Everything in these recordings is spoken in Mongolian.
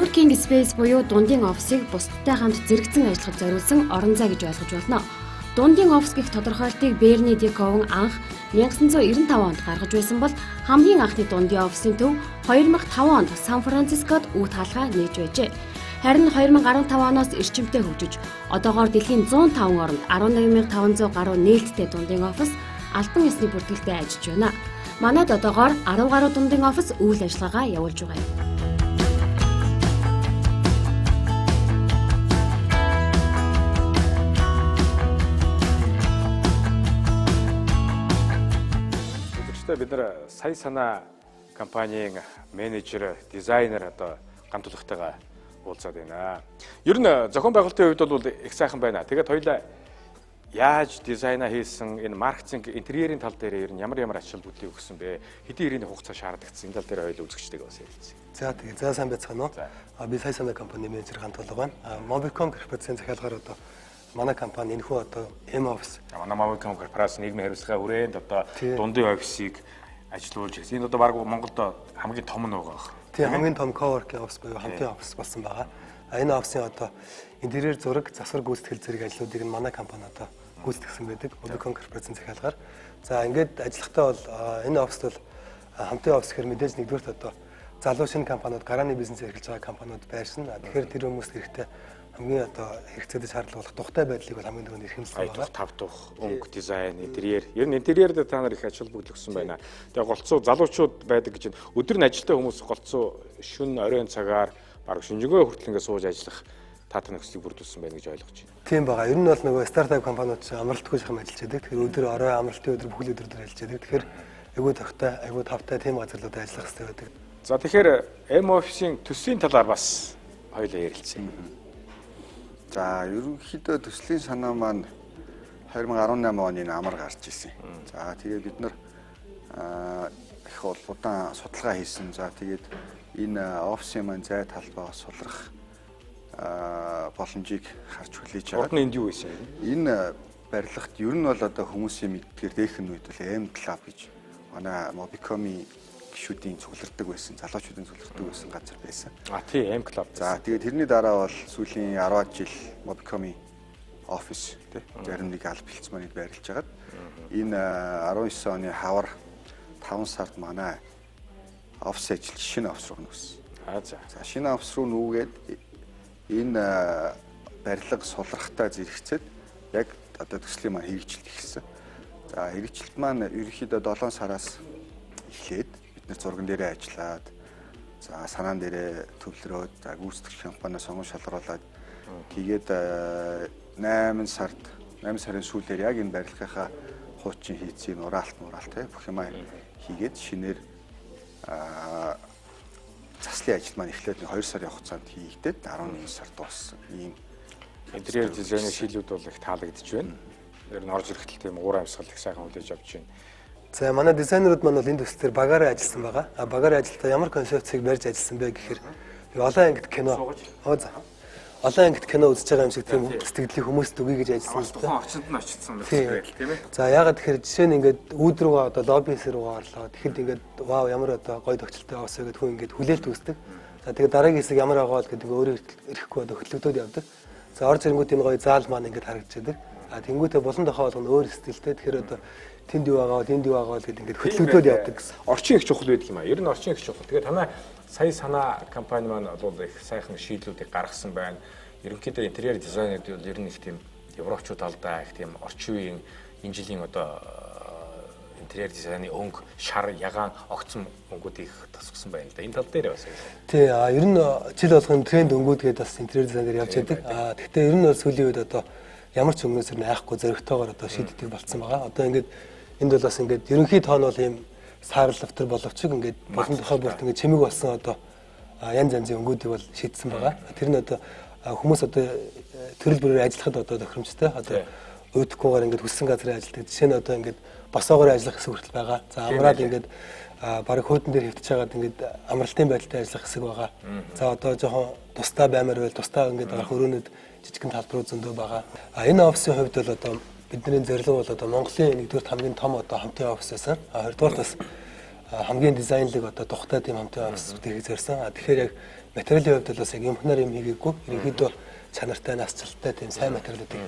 Co-working space буюу дундын офисыг бусдтай хамт зэрэгцэн ажиллахад зориулсан орон зай гэж ойлгож болно. Дундын офис гэх тодорхойлтыг Берни Дековн анх 1995 онд гаргаж байсан бол хамгийн анхны дундын офисын төв 2005 онд Сан Францискод үе таалгаа нээж байжээ. Харин 2015 оноос эрчимтэй хөгжиж, одоогоор дэлхийн 105 оронд 11500 гаруй нээлттэй дундын офис албан ёсны бүртгэлтэй ажиллаж байна. Манайд одоогоор 10 гаруй дундын офис үйл ажиллагаагаа явуулж байгаа юм. Бид нар сая санаа компанийн менежер, дизайнер одоо гамт төлөвтэйгээ уулзаад байна. Ер нь зохион байгуулалтын хувьд бол их сайхан байна. Тэгээд хоёулаа яаж дизайна хийсэн энэ маркетинг, интерьерийн тал дээр ер нь ямар ачаал бүтлийг өгсөн бэ? Хэдийн ирээний хугацаа шаардагдсан энэ тал дээр хоёул үзэгчтэйгээ бас ярилцъя. За тэгээд за сайн байцгаана уу? Би сая санаа компани менежер гамт толгой байна. Mobicom корпорацийн захиалгаар одоо манай компани энэхүү одоо M-Office. Манай Mobicom корпорац нийгмийн хариуцлагын хүрээнд одоо дундын офисыг ажилуулж ирсэн. Энэ одоо баг Монголд хамгийн том нь байгаа. Тийм хамгийн том co-working office буюу хамтын офис болсон байгаа. Энэ офисын одоо интерьер зураг, засвар гүйцэтгэл зэрэг ажлуудыг нь манай компани одоо гүйцэтгэсэн байдаг. Mobicom корпорацийн захиалгаар. За ингээд ажиллахдаа бол энэ офист бол хамтын офис гэхэр мэдээж нэгдүгürt одоо залуу шинэ компаниуд, гарааны бизнес эрхэлж байгаа компаниуд байршин. Тэгэхээр тэр хүмүүст хэрэгтэй хамгийн одоо хэрэгцээтэй шаардлага болох тухтай байдлыг бол хамгийн түрүүнд эрхэмлсэн байгаа. Тав тух, өнгө, дизайн, интерьер. Ер нь интерьер дээр та нар их ачаал бүгд өгсөн байна. Тэгээ голцоо залуучууд байдаг гэж өдөр нь ажилтаа хүмүүс голцоо шөнө оройн цагаар баг шинжэнгөө хүртэл ингээд сууж ажиллах тата нөхцөлийг бүрдүүлсэн байна гэж ойлгож байна. Тийм байгаа. Ер нь бол нөгөө стартап компаниуд чинь амралтгүй шахам ажиллаж байдаг. Тэгэхээр өдөр орой амралтын өдөр бүхэл өдөр ажиллаж байдаг. Тэгэхээр айгүй тогтой, айгүй тавтай тийм газарлууд ажиллах хэрэгтэй байдаг. За тэгэхээр M-Office-ийн төсвийн талаар бас хоёулаа ярилцъя. За ерөнхийдөө төслийн санаа маань 2018 оны амар гарч ирсэн. За тэгээд бид нар их удаан судалгаа хийсэн. За тэгээд энэ офисын маань зай талбайг сулрах боломжийг харж хүлээж байгаа. Урд нь энд юу байсан бэ? Энэ барилгад ер нь бол одоо хүмүүсийн мэддгээр дээхэн үед бол M Club гэж манай Mobicom-ийн гишүүдийн цуглардаг байсан, залуучуудын цуглардаг байсан газар байсан. Тийм M Club. За тэгээд тэрний дараа бол сүүлийн 10 жил Mobicom-ийн офис тий зарим нэг аль бэлц манайд байрлаж хагаад энэ 19 оны хавар 5 сард манай офис ажил шинэ офис руу нүүсэн. За шинэ офис руу нүүгээд энэ барилга сулрахтаа зэрэгцээд яг одоо төслийн маань хэрэгжилт эхэлсэн. За хэрэгжилт маань ерөнхийдөө 7 сараас эхлээд зурган дээрээ ажиллаад за санаан дээрээ төвлөрөөд за гүйцэтгэх компаниа сонгон шалгаруулад тэгээд 8 сарын сүүлээр яг энэ барилгынхаа хуучин хийцийн ураалт бүх юмаа хийгээд шинээр заслын ажил маань эхлээд 2 сарын хугацаанд хийгдээд 11 сар дууссан. Ийм интерьер дизайны шилүүд бол их таалагдж байна. Ер нь орж ирэхдээ тийм уур амьсгал их сайхан хүлээж авч байна. За манай дизайнерууд маань бол энэ төсөл дээр багаараа ажилласан байгаа. Багаараа ажилтаа ямар концепцийг барьж ажилласан бэ гэхээр олон ангид кино. Олон ангид кино үзэж байгаа юм шиг тийм сэтгэлийн хүмүүст үгүй гэж ажилласан юм байна. Орчинд нь очсон байх тийм ээ. За ягаад тэгэхээр жишээ нь ингээд үүд рүүгээ одоо лоббис рүүгээ орлоо. Тэгэхэд ингээд вау ямар одоо гоё тогтолтой оос гэдэг хүн ингээд хүлээлт үүсдэг. За тэгээд дараагийн хэсэг ямар байгаа бол гэдэг өөрөө ирэхгүй одоо хөтлөгдөд явдаг. За орж ирэнгүүт энэ гоё заал маань ингээд харагдчихдаг. А тэнгүүтээ булан дохоо болгоно өөр стилтэй. Тэгэхээр одоо тэнд юу байгаа гэдэг ингээд хөтлөгдөд явдаг гэсэн. Орчин их чухал байдаг юм аа. Ер нь орчин их чухал. Тэгээд танай сая санаа компани маань бол их сайхан шийдлүүдийг гаргасан байна. Ерөнхийдөө интерьер дизайнерд бол ер нь их тийм европчууд алдаа их тийм орчин үеийн энэ жилийн одоо интерьер дизайны өнгө, шар, ягаан, огцон өнгүүдийг тасгсан байна л да. Энэ тал дээр бас. Тий, ер нь жил болгон тренд өнгүүд гэдэг бас интерьер дизайнер явж байдаг. Гэхдээ ер нь бол сүүлийн үед одоо ямар ч өнгнөөс нь айхгүй зөрөгтэйгээр одоо шийддэг болцсон байгаа. Одоо ингээд энд бол бас ингээд ерөнхий тоон бол ийм саарлавтар боловч ингээд болон тухай бүрт ингээд чимэг болсон одоо янз янзын өнгүүдийг бол шийдсэн байгаа. Тэр нь одоо хүмүүс одоо төрөл бүрээр ажиллахад одоо тохиромжтой одоо өөдөхгүйгээр ингээд хүссэн газрын ажилтдаг. Жишээ нь одоо ингээд босоогоор ажиллах хэсэг хүртэл байгаа. За амраад ингээд бараг хөөдөн дээр хэвтэж хагаад ингээд амралтын байдалтай ажиллах хэсэг байгаа. За одоо жоохон тусдаа баймаар байл тусдаа ингээд гарах өрөөнүүд жижигхэн талбарууд зөндөө байгаа. Энэ офисын хувьд бол одоо бидний зорилго бол одоо Монголын нэгдүгээр хамгийн том одоо хамтын офис байсан. Хоёрдугаар бас хамгийн дизайнлог одоо тухтай тийм хамтын офис бүтээх зорьсон. Тэгэхээр яг материалын хувьд бас яг юмхнаар юм хийгээгүй. Ерөнхийдөө чанартай, насжилттай тийм сайн материалуудыг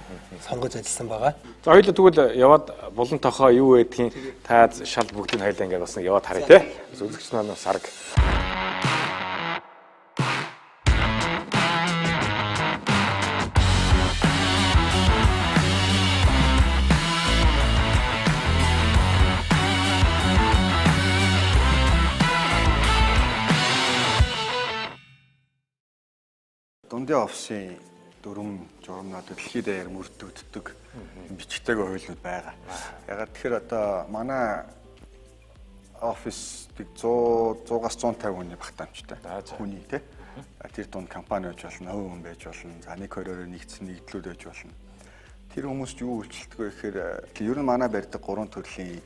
сонгож ажилласан байгаа. За хоёул тэгвэл яваад булан тохоо юу байдгийг та шал бүгдийг хоёлаа ингээд бас яваад харъя те. Үзэгч маань сарг. Дундын офисын дүрм журмнууд дэлхийд даяар мөрдөгддөг бичгтэйг хуйлууд байгаа. Ягаад тэгэхээр одоо манай офис 100-100-аас 150 хүний багтаамжтай. Хүний тий. Тэр дунд компани байж болно, хувь хүн байж болно. За нэг хоёроор нэгдсэн нэгдлүүд байж болно. Тэр хүмүүст юу үйлчлдэг вэ гэхээр ер нь манай барьдаг 3 төрлийн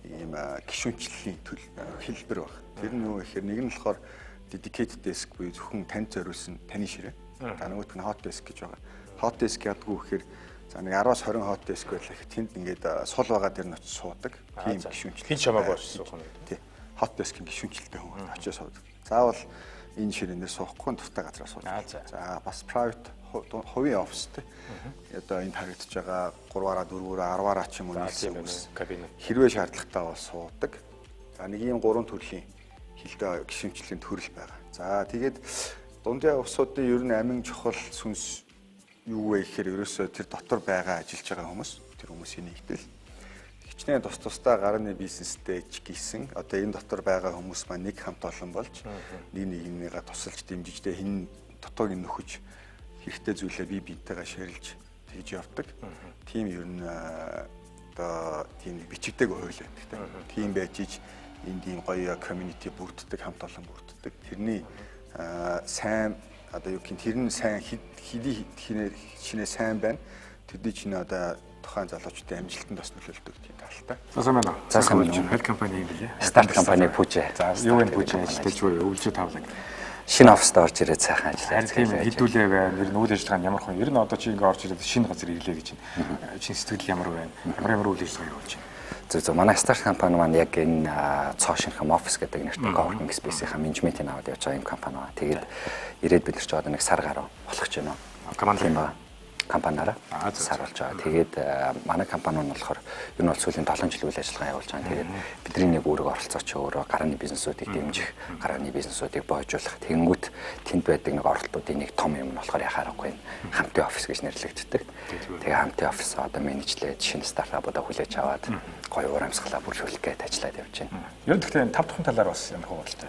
ийм гишүүнчлэлийн хэлбэр байна. Тэр нь юу гэхээр нэг нь болохоор dedicated desk буюу зөвхөн танд зориулсан таны ширээ. За нөгөөх нь hot desk гэж байгаа. Hot desk ядгүй гэхээр за нэг 10-аас 20 hot desk байлаа гэхэд тэнд ингээд сул байгаа дээр нь очиж суудаг. Тийм гишүүнчлэл. Хин чамаагүй суух нь. Тий. Hot desk-ийн гишүүнчлэлтэй хүн очиж суудаг. Заавал энэ ширээнээр суухгүй тустай газараа суудаг. За бас private хувийн офистэй. Одоо энд харагдаж байгаа 3-аараа 4-аараа 10-аараа ч юм уу нийлсэн кабинет. Хэрвээ шаардлагатай бол суудаг. За нэг ийм 3 төрлийн хилтэй гишүүнчлэлийн төрөл байгаа. За тэгээд дундын офисуудын ер нь амин чухал сүнс юу вэ гэхээр ерөөсөө тэр дотор байгаа ажиллаж байгаа хүмүүс, тэр хүмүүсийн нэгдэл. Хичнээн тусдаа гарааны бизнестэй ч гисэн одоо энэ дотор байгаа хүмүүс маань нэг хамт олон болж нэг нэгнийгээ тусалж дэмжижтэй хин дотоог нь нөхөж хэрэгтэй зүйлээ бие биентэйгээ ширэлж тэгж явдаг. Тийм ер нь одоо тийм бичигдэг хууль байдаг. Тийм байж ич энд ийм гоё community бүрддэг, хамт олон бүрддэг. Тэрний сайн одоо юу гэх тэр нь сайн хэдий шинэ сайн байна. Тэдний чинь одоо тухайн залуучуудын амжилтанд бас нөлөөлдөг тийм талтай. За сайн байна уу? За сайн байна уу? Хэл компани юм билээ. Старт компани Пүжэ. За юу вэ Пүжэ ажилтнаж буюу өвлжөө тавлаг. Шинэ оффист орж ирээд сайхан ажиллаж байгаа. Хэдүүлээ байна. Ер нь үйл ажиллагаа нь ямар хон. Ер нь одоо чи ингээ орж ирээд шинэ газар ирлээ гэж байна. Шинэ сэтгэл ямар байна? Ямар үйл ажиллагаа явуулж байна? Зөв манай старт компани маань яг энэ цоо шинэхэм офис гэдэг нэртэй coworking space-ийн менежментийг аваад явж байгаа юм компани байна. Тэгээд ирээд бид нар ч одоо нэг сар гаруй болох ч юм уу. Компаниараа сар болж байгаа. Тэгээд манай компани нь болохоор ер нь бол сүүлийн 7 жил үйл ажиллагаа явуулж байгаа. Тэгээд бидний нэг үүрэг оролцооч өөрөө гарааны бизнесүүдийг дэмжих, гарааны бизнесүүдийг боожуулах, тэгэнгүүт тэнд байдаг нэг оролтуудын нэг том юм нь болохоор яхаа аргагүй хамтын офис гэж нэрлэгддэг. Тэгээд хамтын офис одоо менежлээд шинэ стартапуудаа хүлээж аваад гоё уур амьсгалаа бүржүүлэх гээд ажиллаад явж байна. Ер нь гэхдээ 5 дахь талаар бас ямар хуваалцтай.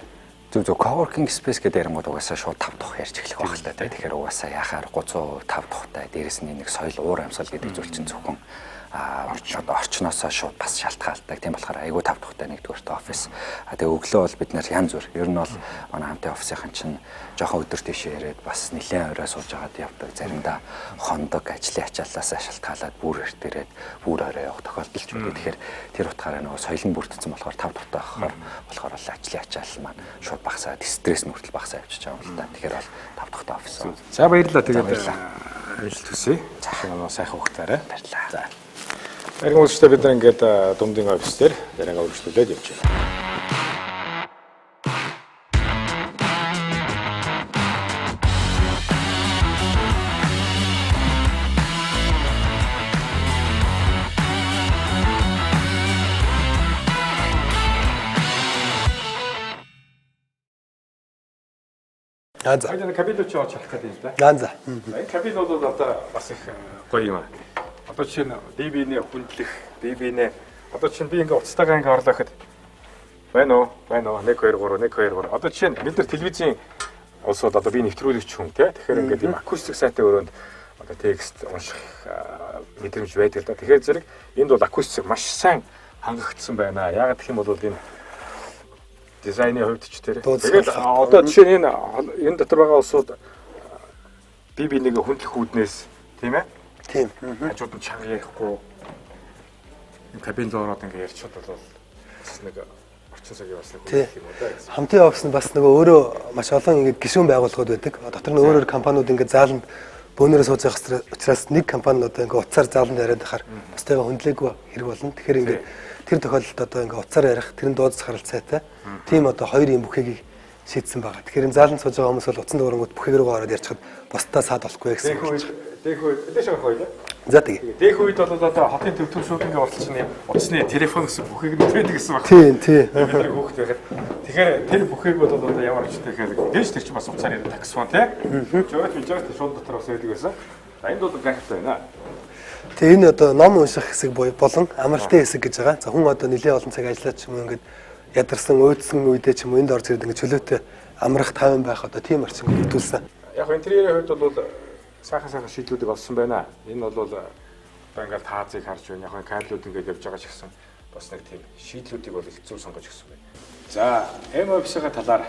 Зөв coworking space гэдэг юм угаасаа шууд 5 дахь ярьж эхлэх байх л та. Тэгэхээр угаасаа яхаар 305 дахьтай дээрэс нь нэг соёл уур амьсгал гэдэг зүйл чинь зөвхөн орчноосоо шууд бас шалтгаалдаг. Тийм болохоор айгүй 5 дахьтай нэгдүгээрт офис. Тэгээ өглөө бол бид нэр янз бүр. Ер нь бол манай хамтын офисын чинь жоохон өдөр тийшээ ирээд бас нэлээд орой сууж агаад явдаг. Заримдаа хондог ажлын ачааллаасаа шалтгаалаад бүр эрт ирээд бүр орой явах тохиолдол ч үүдэг. Тэгэхээр тэр утгаараа нөгөө соёл нь бүрдсэн болохоор 5 дахьтай болохоор бол ажлын ачаалал маань шууд багасаад стресс нүртэл багасаа явчихж байгаа юм л да. Тэгэхээр бол 5 дахьтай офис. За баярлалаа. Тэгээд амжилт хүсье. За сайхан хугацаарай. Баярлалаа. За. Эргэн үзэгчдээ бид нар ингээд дундын офис дээр яриагаа үргэлжлүүлээд явж байна. За. Энэ кабинет ч орж харах гэдэг юм да. За. Кабинет бол одоо бас их гоё юм аа. Одоо чинь DB-ний хүндлэх, DB-ний одоо чинь би ингээ уцтайгаа ингээ орлоо гэхэд байна уу? 1 2 3 Одоо чинь бид нар телевизийн улсууд одоо би нэвтрүүлэгч хүн тий. Тэгэхээр ингээ ийм акустик сайтай өрөөнд одоо текст унших мэдрэмж байдаг л да. Тэгэхээр зэрэг энд бол акустик маш сайн хангагдсан байна. Яагаад гэх юм бол энэ дизайны хувьд ч тэр. Тэгээд одоо жишээ нь энэ дотор байгаа улсууд DB-нийг хүндлэх үүднээс тийм ээ. Тийм. Хажууд нь чанга ярихгүй энэ кабин руу ороод ингээ ярьчиход бол бас нэг орчин цагийн бас нэг үйл юм уу да. Хамтын офис нь бас нөгөө өөрөө маш олон ингэ гишүүн байгууллагууд байдаг. Дотор нь өөр компаниуд ингээ зааланд бөөнөрөө сууж байгаа учраас нэг компани одоо ингээ утсаар зааланд яриад байхаар бусдайгаа хөндлөөгүй хэрэг болно. Тэгэхээр ингээ тэр тохиолдолд одоо ингээ утсаар ярих, тэрэн дуудлах харилцаатай. Тийм одоо хоёр юм бүхэгийг шийдсэн байгаа. Тэгэхээр энэ зааланд сууж байгаа хүмүүс бол утсан дуурангууд бүхийг рүү ороод ярьчихад бусдаа саад болохгүй гэсэн. Дэх үед дэшээ хойно. За тэгээ. Дэх үед бол одоо хотын төвтөр шууд ингээ уралчны утасны телефон гэсэн бүхийг нь түрээдэг гэсэн баг. Тийм. Бид нар хөөхт байхад тэгэхээр тэр бүхийг бол одоо ямар ч тэгэхээр дэж тэр чинь бас уцаар ярих таксфон тий. Жоод шууд дотор бас байдаг байсан. Энд бол график байна. Тэгээ энэ одоо ном унших хэсэг болон амралтын хэсэг гэж байгаа. За хүн одоо нэлээд олон цаг ажиллаад ч юм уу ингээд ядарсан өөдсөн үедээ ч юм уу энд орж ирээд ингээд чөлөөтэй амрах тайван байх одоо тийм орчин бүтүүлсэн. Яг интерьерийн хувьд бол сайхан шийдлүүдийг олсон байна. Энэ бол одоо ингээд таазыг харж байна. Яг кайлууд ингээд явж байгаа ч гэсэн бас нэг тийм шийдлүүдийг бол их зөв сонгож гисэн байна. За, M офисынхаа талаар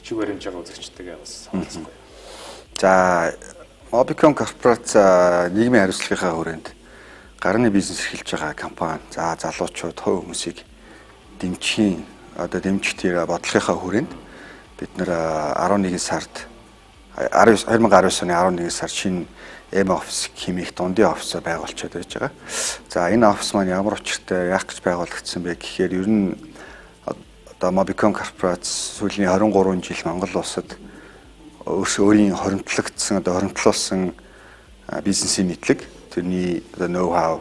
чиг баримж байгаа үзэгчтэйгээ бас саналцсан байна. За, Mobicom корпорац нийгмийн хариуцлагынхаа хүрээнд гарны бизнес эрхэлж байгаа компани. За, залуучууд, хувь хүмүүсийг дэмжих тэр бодлогынхаа хүрээнд бид нэр 11 сард 2019 оны 11 сард шинэ M офис хэмээх дундын офисоо байгуулчихад байж байгаа. За, энэ офис маань ямар учиртай яах гэж байгуулагдсан бэ гэхээр ер нь одоо Mobicom корпорац сүүлийн 23 жил Монгол улсад өөрийн хоримтлуулсан бизнесийн мэдлэг, тэрний одоо ноу-хау,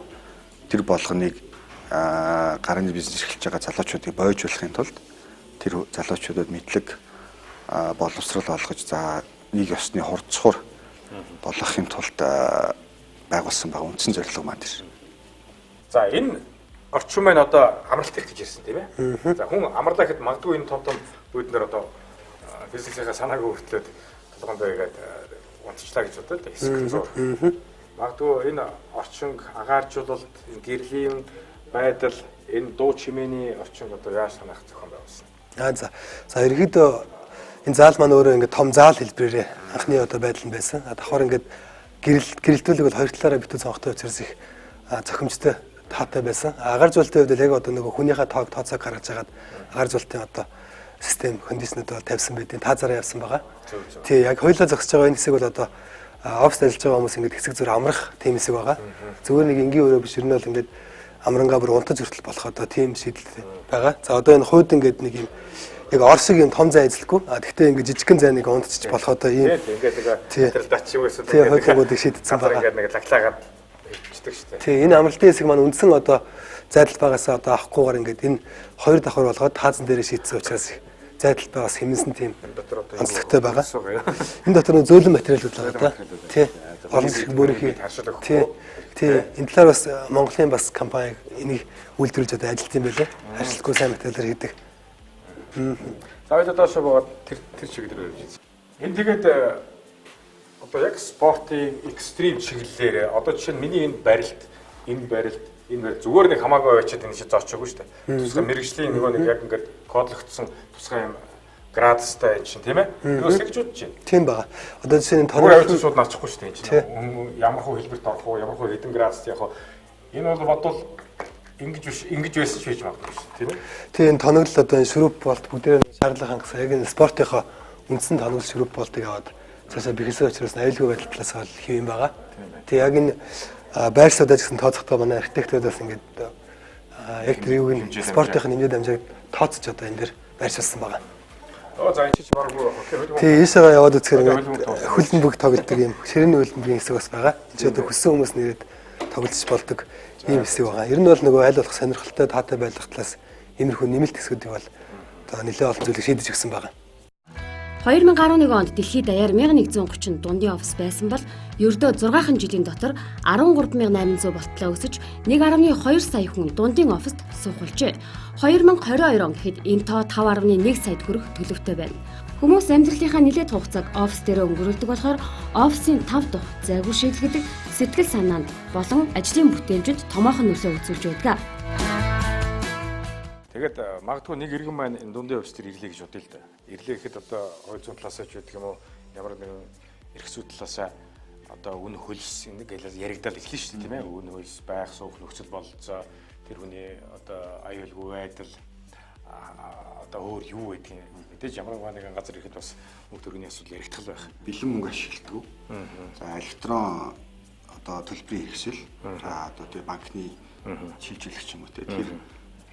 тэр болгоныг гарны бизнес эрхэлж байгаа залуучуудыг бойжуулахын тулд тэр залуучуудад мэдлэг боловсрол олгож за нэг ёсны хурцхур болгохын тулд байгуулсан байгаа үндсэн зорилго маань тэр. За, энэ орчин маань одоо амралт их гэж ирсэн тийм ээ. За, хүн амарлаа гэхэд магадгүй энэ том бид нар одоо бизнесийнхаа санаагүй хүртлээд толгоондоо игээд унтчлаа гэж бодоод хэсэг зур. Магадгүй энэ орчин агааржуулалт, гэрлийн байдал, энэ дуу чимээний орчин одоо яаж санаах зохион байгуулсан. За ерөөдөө энэ заал маань өөрөө ингээд том заал хэлбэрээр анхны одоо байдал нь байсан. Давхар ингээд гэрэлтүүлэг бол хоёр талаараа битүү цонхтой учраас их зохимжтой таатай байсан. Агааржуулалтын хувьд л яг одоо нөгөө хүнийхээ тоог тооцоог гаргаж хагаад агааржуулалтын одоо систем кондишнүүд бол тавьсан байдیں۔ Та зараа явсан байгаа. Тий, яг хоёулаа зогсож байгаа энэ хэсэг бол одоо оффис ажиллаж байгаа хүмүүс ингээд хэсэг зүр амрах тийм хэсэг байгаа. Зүгээр нэг энгийн өрөө биш, ер нь бол ингээд амрангаа бүр унтаж хүртэл болох одоо тийм шийдэл байгаа. За одоо энэ хойд ингээд нэг юм яг оршиг юм том зай ажиллахгүй. Гэхдээ ингээд жижигхэн зайныг унтчих болох одоо ийм тэр дач юу гэсэн тийм хойдгуудыг шийдсэн байгаа. Ингээд нэг лаглаагаад ичдэг шүү дээ. Тий, энэ амралтын хэсэг маань үндсэн одоо зайдал багасаа одоо авахгүйгээр ингээд энэ хоёр давхар болгоод таазан дээрээ шийдсэн учраас зайдал байгаас хэмнэсэн тийм онцлогтой байгаа. Энэ дотор нь зөөлөн материалууд байгаа да. Тий. Олон зэрэг бүрийнхээ. Тий. Энэ талаар бас Монголын бас компани энийг үйлдвэрлэж одоо ажилт юм байлээ. Харьцлаггүй сайн материалаар хийдэг. За бид одоо шууд тэр чиглэлээр явж байна. Энэ тэгээд одоо яг спортын экстрим чиглэлээр одоо жишээ нь миний энэ барилт зүгээр нэг хамаагүй байчаад энэ шиг зоочоогүй шүү дээ. Тусгай мэрэгжлийн нөгөө нэг яг ингээд кодлогдсон тусгай юм градустай энэ чинь тийм ээ. Нөгөө сэлж удаж байна. Тийм байгаа. Одоо жишээ нь тоног шууд наачихгүй шүү дээ энэ чинь. Ямар хөө хэлбэрт орох уу, ямар хөө хэдэн градуст явах уу. Энэ бол бодвол ингэж байсан ч хийж магадгүй шүү, тийм ээ. Тийм тоноглол одоо энэ шүрүүп болт бүгдээ шаардлага хангасан. Яг энэ спортынхоо үндсэн тоноглол шүрүүп болтыг аваад цаашаа бэхэлсэн учраас аюулгүй байдал талаас нь хэв юм байгаа. Тэг яг энэ байрсуудаа гэсэн тооцохдоо манай архитектууд бас ингээд яг тэр юуг нь спортынх нь нэмээд амжаад тооцож одоо энэ дэр байршуулсан байгаа. За энэ ч баргүй хоккей. Тэг ийшээгээ яваад үзэхээр ингээд хөлбөмбөг тоглодог юм ширээний хөлбөмбөгийн хэсэг бас байгаа. Чи одоо хүссэн хүмүүс нэрээд тоглож болдог ийм хэсэг байгаа. Ер нь бол нөгөө аль болох сонирхолтой таатай байх талаас иймэрхүү нэмэлт хэсгүүдийг бол одоо нэлээд олон зүйлийг шийдэж өгсөн байгаа. 2011 онд дэлхийд даяар 1130 дундын офис байсан бол ердөө 6 жилийн дотор 13800 болтлоо өсөж 1.2 сая хүн дундын офист суугуулжээ. 2022 он гэхэд энэ тоо 5.1 саяд хүрэх төлөвтэй байна. Хүмүүс амьдралынхаа нэлээд хугацааг офис дээр өнгөрүүлдэг болохоор офисын 5 дахь зайгүй шийдэл гэдэг сэтгэл санаанд болон ажлын бүтээлжид томоохон нөлөө үзүүлж байдаг. Тэгээд магадгүй нэг иргэн маань энэ дундын офис төр ирлээ гэж бодъё л да. Ирлээ гэхэд одоо хууль зүйн талаас ч гэдэг юм уу ямар нэгэн эрх зүйн талаас одоо үн хөлс ингэ гэлээ яригдал эхлэн шүү дээ тийм ээ. Үн хөлс байх суух нөхцөл бололцоо тэр хүний одоо аюулгүй байдал одоо өөр юу байдгийг мэдээж ямар нэгэн газар ирэхэд бас мөнгө төгрөгийн асуудал яригдах байх. Бэлэн мөнгө ашигладаг. За электрон одоо төлбөрийн хэрэгсэл за одоо тэр банкны шилжүүлэгч юм уу те тэр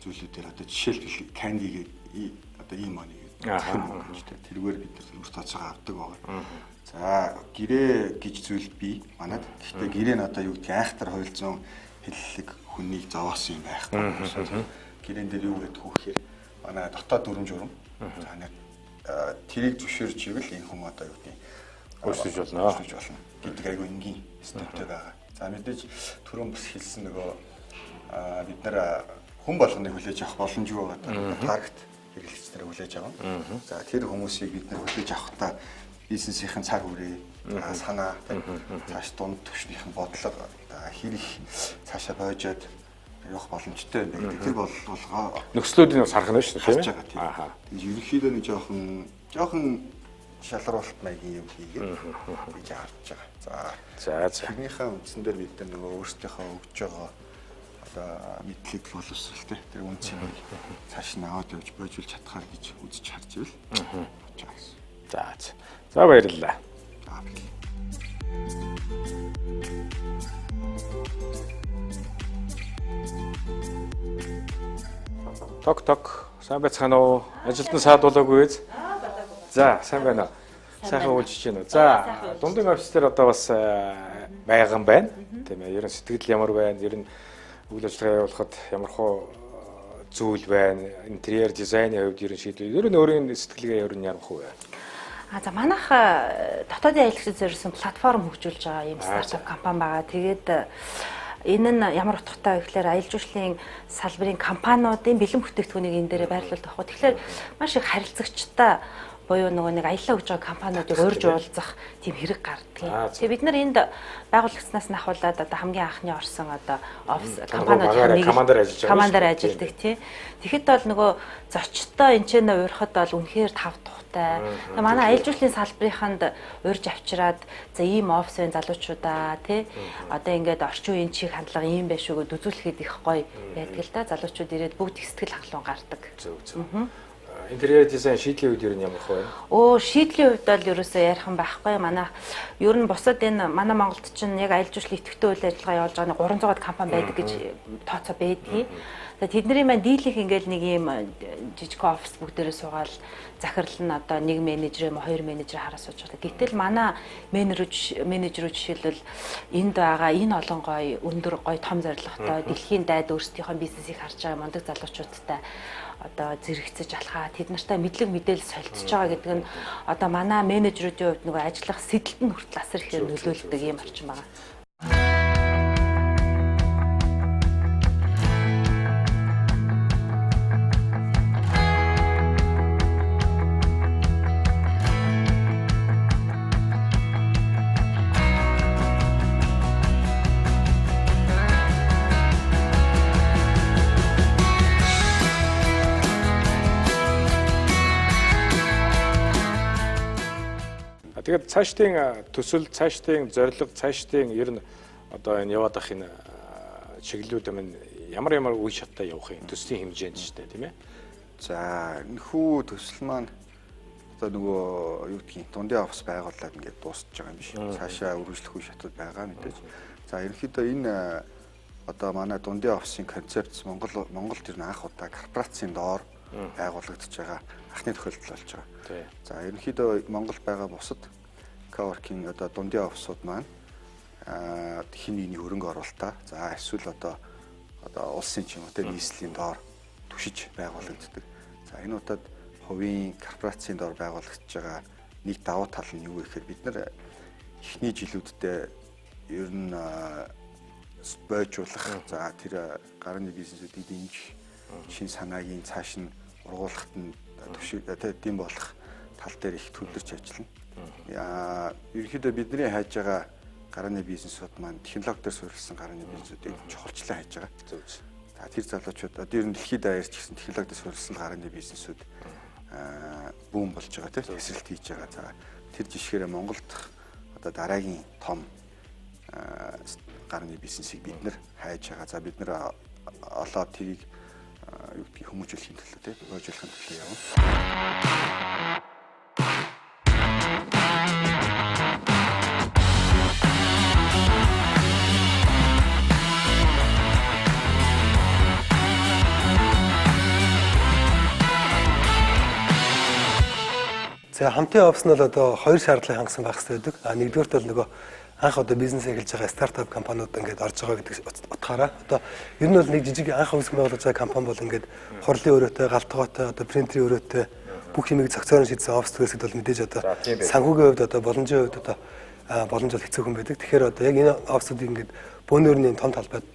зүйлүүдээр одоо жишээлбэл candy гэдэг одоо ийм money тэрүүгээр бид нар төмөр тооцоогоо авдаг байгаа. За гэрээ гэж зүйл бий манад. Гэхдээ гэрээ нь одоо юу гэдэг айхтар хойлцсон хэллэг хүнийг зовоосон юм байхгүй. Гэрээн дээр юу гэдэг вэ гэхээр манай дотоод дүрм журам. За нэг тэрийг зөвшөөрч ивэл энэ хүмүүс одоо юу гэдэг өөрчлөж болно гэдэг айгүй энгийн стептэй байгаа. За мэдээж түрүүн бас хэлсэн нөгөө бид нар хүн болгоныг хүлээж авах боломжгүй байгаа. Таргет хэрэглэгчдэрээ хүлээж авах. За тэр хүмүүсийг бид нар хүлээж авахдаа бизнесийн цар хүрээ, санаа, цааш дунд түвшнийхэн бодлого хэрэг цаашаа боожоод явах боломжтой байна гэдэг. Тэр болгоо нөхцлүүдийг бас харах нь шүү дээ тийм ээ. Аа. Ерөнхийдөө нэг жоохон шалруулалт маягийн юм хийгээд гэж харж байгаа. За тэрнийхээ үндсэн дээр бид нар нөгөө өөрсдийнхөө өгж байгаа одоо мэдлэг боловсралтай тэр үнцийг цааш нь аваад явж боожуулж чадхаар гэж үзэж харж ивэл болж байгаа гэсэн. За баярлалаа. Ток сайн байцгаана уу? Ажилд нь саадуулаагүй ээ. За сайн байна. Сайхан үйлчж байна. За дундын офис дээр одоо бас байган байна. Тийм ээ. Ер нь сэтгэл ямар байна? Ер нь үйл ажиллагаа явуулахад ямар хөө зүйл байна? Интерьер дизайны хувьд ер нь шийдэл. Ер нь өөрийн сэтгэлгээ ер нь ямар хөө вэ? За манайх дотоодын аялагчид зориулсан платформ хөгжүүлж байгаа юм стартап компани байгаа. Тэгээд энэ нь ямар утгатай вэ гэхээр аялал жуулчлалын салбарын компаниудын бэлэн бүтээгдэхүүнийг энэ дээр байрлуулдаг байхгүй. Тэгэхээр маш их харилцагчтай буюу нөгөө нэг аялал өгж байгаа компаниудыг урьж уулзах тийм хэрэг гардаг. Тэгээ бид нар энд байгуулагдсанаас нь ахуулаад одоо хамгийн анхны орсон одоо офис компаниудын нэг командаар ажилладаг тийм. Тэгэхэд бол нөгөө зочдтой энэ ч нэ уурахад бол үнэхээр тав тухтай. Тэгээ манай аялал жуулчлалын салбарынханд урьж авчираад за ийм офисын залуучуудаа тий одоо ингээд орчин үеийн чиг хандлага ийм байх шүү гэд үзүүлэхэд их гоё байдаг л да. Залуучууд ирээд бүгд их сэтгэл хангалуун гардаг. Интерьер дизайн шийдлийн үед ер нь ямар вэ? Шийдлийн хувьд бол ерөөсөө ярих юм байхгүй. Манай ер нь бусад энэ манай Монголд чинь яг аялал жуулчлалын идэвхтэй үйл ажиллагаа явуулж байгаа 300-аад компани байдаг гэж тооцоо байдгийг. Тэгээд тэдний маань дийлэх ингээл нэг юм жижиг офис бүгдээрээ суугаад захирал нь одоо нэг менежер юм 2 менежер хараа сууж байгаа. Гэтэл манай менежерүүд жишээлбэл энд байгаа энэ олон гоё өндөр гоё том зорилготой дэлхийн дайд өөрсдийнхөө бизнесийг харж байгаа мундаг залуучуудтай одоо зэрэгцэж алхаа тэд нартай мэдлэг мэдээлэл солилцож байгаа гэдэг нь одоо манай менежерүүдийн хувьд нөгөө ажиллах сэдэлтэнд хүртэл асар ихээр нөлөөлдөг юм орчин байгаа. Тэгээд цаашдын төсөл, цаашдын зорилго, цаашдын ер нь одоо энэ яваад ах энэ чиглэлүүд маань ямар үе шаттай явах юм төслийн хэмжээнд ч тийм ээ. За энэхүү төсөл маань одоо нөгөө юу гэдгийг дундын офис байгуулаад ингээд дуусч байгаа юм биш. Цаашаа үргэлжлэх үе шатууд байгаа мэдээж. За ерөнхийдөө энэ одоо манай дундын офисын концепт Монголд ер нь анх удаа корпорацийн доор байгуулагдаж байгаа анхны тохиолдол болж байгаа. За ерөнхийдөө Монголд байгаа бусад coworking одоо дундын офисууд маань хин нэгний хөрөнгө оруулалтаа за эсвэл одоо улсын ч юм уу те нийслэлийн доор түшиж байгуулагддаг. За энэ удаад хувийн корпорацийн доор байгуулагдаж байгаа нэг давуу тал нь юу вэ гэхээр бид нар эхний жилүүдэд ер нь бойжуулах за тэр гарны бизнесүүдийг дэмжих шин санаагийн цааш нь ургуулахад нь тийм болох тал дээр их төлөвлөж ажиллана. Ерөнхийдөө бидний хайж байгаа гарааны бизнесүүд маань технологи дээр суурилсан гарааны бизнесүүдийг чухалчлан хайж байгаа. За тэр залуучууд одоо ер нь дэлхийд даяарч гэсэн технологи дээр суурилсан гарааны бизнесүүд бүүн болж байгаа тийм эсрэлт хийж байгаа. За тэр жишгээрээ Монголд одоо дараагийн том гарааны бизнесийг бид нэр хайж байгаа. За бид нэр олоод тэрийг юу гэдгийг хүмүүжүүлэхийн төлөө тийм бойжуулахын төлөө явна. За хамтын офис нь бол одоо хоёр шаардлагыг хангасан байх хэрэгтэй байдаг. Нэгдүгээрт бол нөгөө анх одоо бизнес эхэлж байгаа стартап компаниуд ингээд орж байгаа гэдэг утгаараа одоо ер нь бол нэг жижиг анх үүсгэн байгуулж байгаа компани бол ингээд хурлын өрөөтэй, галтгоотой, одоо принтерийн өрөөтэй бүх юмыг цогцоор шийдсэн офис төсөд бол мэдээж одоо санхүүгийн хувьд одоо боломжийн хувьд одоо боломж бол хэцүүхэн байдаг. Тэгэхээр одоо яг энэ офисуудыг ингээд бөөнөрний том талбайд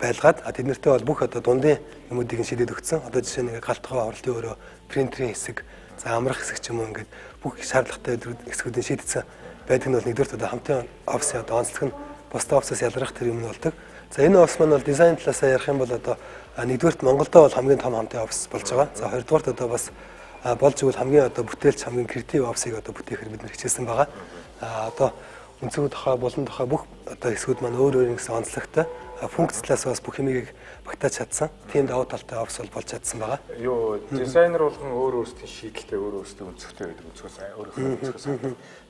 байлгаад тэд нартэй бол бүх одоо дундын юмуудыг шийдээд өгсөн. Одоо жишээ нь галтгоо, хурлын өрөө, принтерийн хэсэг, за амрах хэсэг ч юм уу ингээд бүх шаардлагатай хэсгүүдийг шийдсэн байдаг нь бол нэгдүгээр одоо хамтын офисын одоо онцлог нь бусдын офисоос ялгарх тэр юм нь болдог. За энэ офис маань бол дизайн талаас ярих юм бол одоо нэгдүгээрт Монголдо бол хамгийн том хамтын офис болж байгаа. За хоёрдугаарт одоо бас болж игэл хамгийн одоо бүтээлч хамгийн креатив офисыг одоо бүтээхээр бид нар хичээсэн байгаа. Одоо өнцөг тухай, болон тухай бүх одоо хэсгүүд маань өөр өөр нэгэн онцлогтой. Функцлаас бас бүх юмыг багтааж чадсан. Тийм давуу талтай офис бол болж чадсан байгаа. Юу дизайнер болгон өөр өөрсдийн шийдэлтэй, өөр өөрсдийн өнцгтэй байдаг өнцгөөс өөрийнхөө өнцгөөс.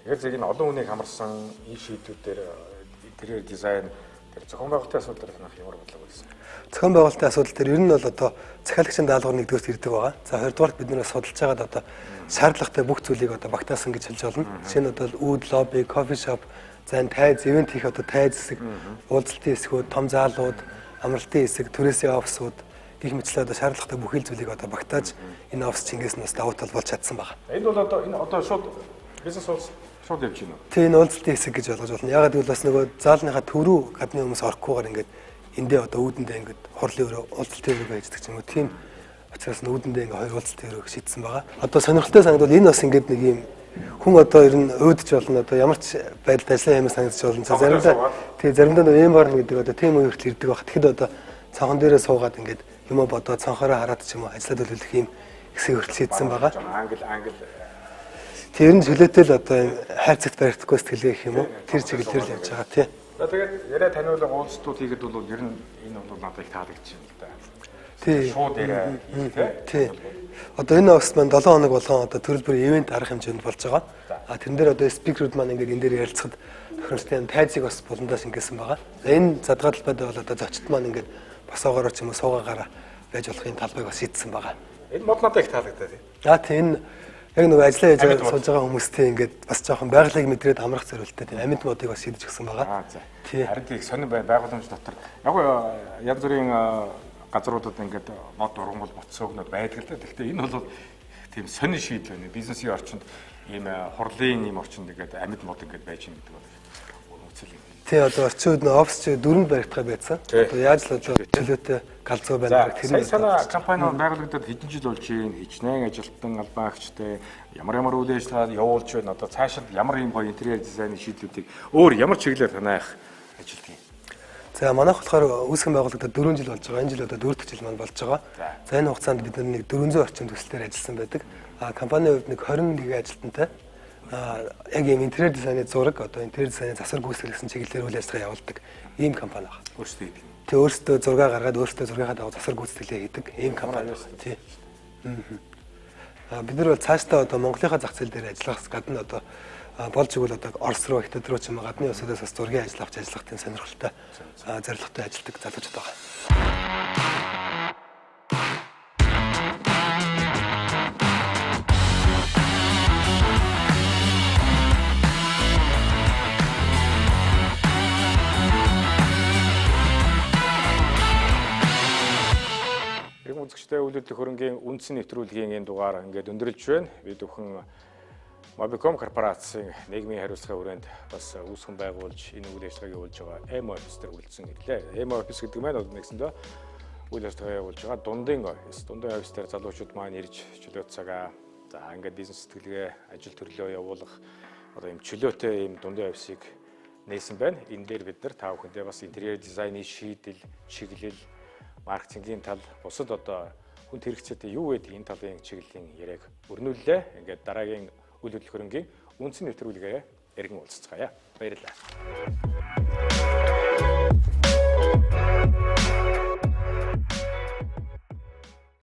Тэгэхээр зэрэг энэ олон хүнийг хамарсан энэ шийдвүүдээр интерьер дизайн тэр зохион байгуулалтын асуудал танах ямар бодлого байсан? Зохион байгуулалтын асуудал дээр ер нь бол одоо захиалагчийн даалгавар нэгдүгээр ирдэг байгаа. За хоёрдугаарт бид нэр судалж байгаад одоо шаардлагатай бүх зүйлийг одоо багтаасан гэж хэлж болно. Жишээ нь одоо үүд, лобби, кофе шоп, за энэ тайз, ивент хийх одоо тайз хэсэг, уулзалтын хэсгүүд, том заалууд, амралтын хэсэг, түрээсийн офисууд гэх мэтлээ одоо шаардлагатай бүхэл зүйлийг одоо багтааж энэ офис чингээс нь бас давуу тал болж чадсан байгаа. Энэ бол одоо шууд бизнес офис шууд явж байна уу? Тийм энэ уулзалтын хэсэг гэж болгож болно. Ягаад гэвэл бас нөгөө заалныхаа төв рүү гадны хүмүүс орохгүйгээр ингээд эндээ одоо үүдэндээ ингээд хурлын өрөө, уулзалтын өрөө байждаг ч юм уу. Тийм учраас нүүдэндээ ингээд хоёр уулзалтын өрөөг шийдсэн байгаа. Одоо сонирхолтой санагдвал энэ бас ингээд нэг юм хүн одоо ер нь өөдөж болно, одоо ямар ч байдалд ажиллах юм санагдаж болно. Заримдаа нөгөө юм барна гэдэг одоо тийм үе хүртэл ирдэг баг. Тэгэхэд одоо цонхон дээрээ суугаад ингээд юм бодоод цонхороо хараад ч юм уу ажиллаад төлөвлөх юм хэсэг хүртэл шийдсэн байгаа. Англи Тэр нь чөлөөтэй л одоо хайрцагт баригдахгүй сэтгэлгээ гэх юм уу? Тэр чиглэлээр л явж байгаа тий. Тэгээд яриа таниулан уулзтууд хийгээд бол ер нь энэ бол надад их таалагдчихэв л да. Тий. Шууд яриа тий. Одоо энэ офис маань 7 хоног болгон одоо төрөл бүрийн ивент арга хэмжээнд болж байгаа. Тэрэн дээр одоо спикерүүд маань ингээд энэ дээр ярилцахад тохиромжтой тайзыг бас буландаас ингэсэн байгаа. За энэ задгаа талбайд бол одоо зочд маань ингээд босоогоор ч юм уу суугаагаараа байж болохын талбайг бас шийдсэн байгаа. Энэ мод надад их таалагдаад тий. Тийм энэ яг нөгөө ажиллаа хийж сууж байгаа хүмүүстэй ингээд бас жоохон байгалийн мэдрээд амрах зорилттой тийм амьд модыг бас шийдэж өгсөн байгаа. Харин тийм сонир байгууламж дотор яг янз бүрийн газруудад ингээд мод ургамал боцоогнод байдаг л да. Гэхдээ энэ бол тийм сонир шийдэл байна. Бизнесийн орчинд ийм хурлын ийм орчинд ингээд амьд мод ингээд байж байгаа гэдэг бол үнэцэл юм. Тий одоо орчин үед нөө офис чи дөрөнд баригдах байсан. Одоо яаж л одоо чөлөөтэй галзуу байна гэх тэр санаа компани байгуулагдаад хэдэн жил болж байна. Хичнээн ажилтан албаагчтай ямар үйл ажиллагаа явуулж байна. Одоо цаашид ямар юм гоё интерьер дизайны шийдлүүдийг өөр ямар чиглэлээр танаах ажилтдаг юм. За манайх болохоор үүсгэн байгуулагдаад 4 жил болж байгаа. Энэ жил одоо 4 дахь жил маань болж байгаа. За энэ хугацаанд бид нэг 400 орчим төслөөр ажилласан байдаг. Компанийн хувьд нэг 21 ажилтнтай яг ийм интерьер дизайны зураг одоо интерьер дизайны засвар гүйцэтгэл гэсэн чиглэлээр үйл ажиллагаа явуулдаг ийм компани байна. Өөрсдөө хийдэг. Тэг өөрсдөө зураг гаргаад өөрсдөө зургийнхаа дагуу засвар гүйцэтгэлээ хийдэг ийм компани байна. Тий. Бид нар бол цаашдаа одоо Монголынхаа зах зээл дээр ажиллахаас гадна одоо болж игэл одоо Орос руу, Хятад руу ч юм гадны улсуудаас бас зургийн ажил авч ажиллах тийм сонирхолтой зорилготой ажилладаг залуучууд байгаа. Үзэгчтэй үйлдвэрлэх хөрөнгийн үндсэн нэвтрүүлгийн энэ дугаар ингээд өндөрлж байна. Бид бүхэн Mobicom корпорацийн нийгмийн хариуцлагын хүрээнд бас үүсгэн байгуулж энэ үйл ажиллагааг явуулж байгаа M Office дээр үлдсэн ирлээ. M Office гэдэг маань бол нэгсэндээ үйл ажиллагаа явуулж байгаа дундын офис. Дундын офис дээр залуучууд маань ирж чөлөө цагаа за ингээд бизнес сэтгэлгээ ажил төрлөө явуулах одоо юм чөлөөтэй юм дундын офисыг нээсэн байна. Энэ дээр бид нар та бүхэндээ бас интерьер дизайны шийдэл, чиглэл маркетингийн тал бусад одоо хүнд хэрэгцээтэй юу гэдэг энэ талын чиглэлийн яриаг өрнүүллээ. Ингээд дараагийн үйл хөдлөх хөрөнгийн үндсэн нэвтрүүлгээр эргэн уулзцгаая. Баярлалаа.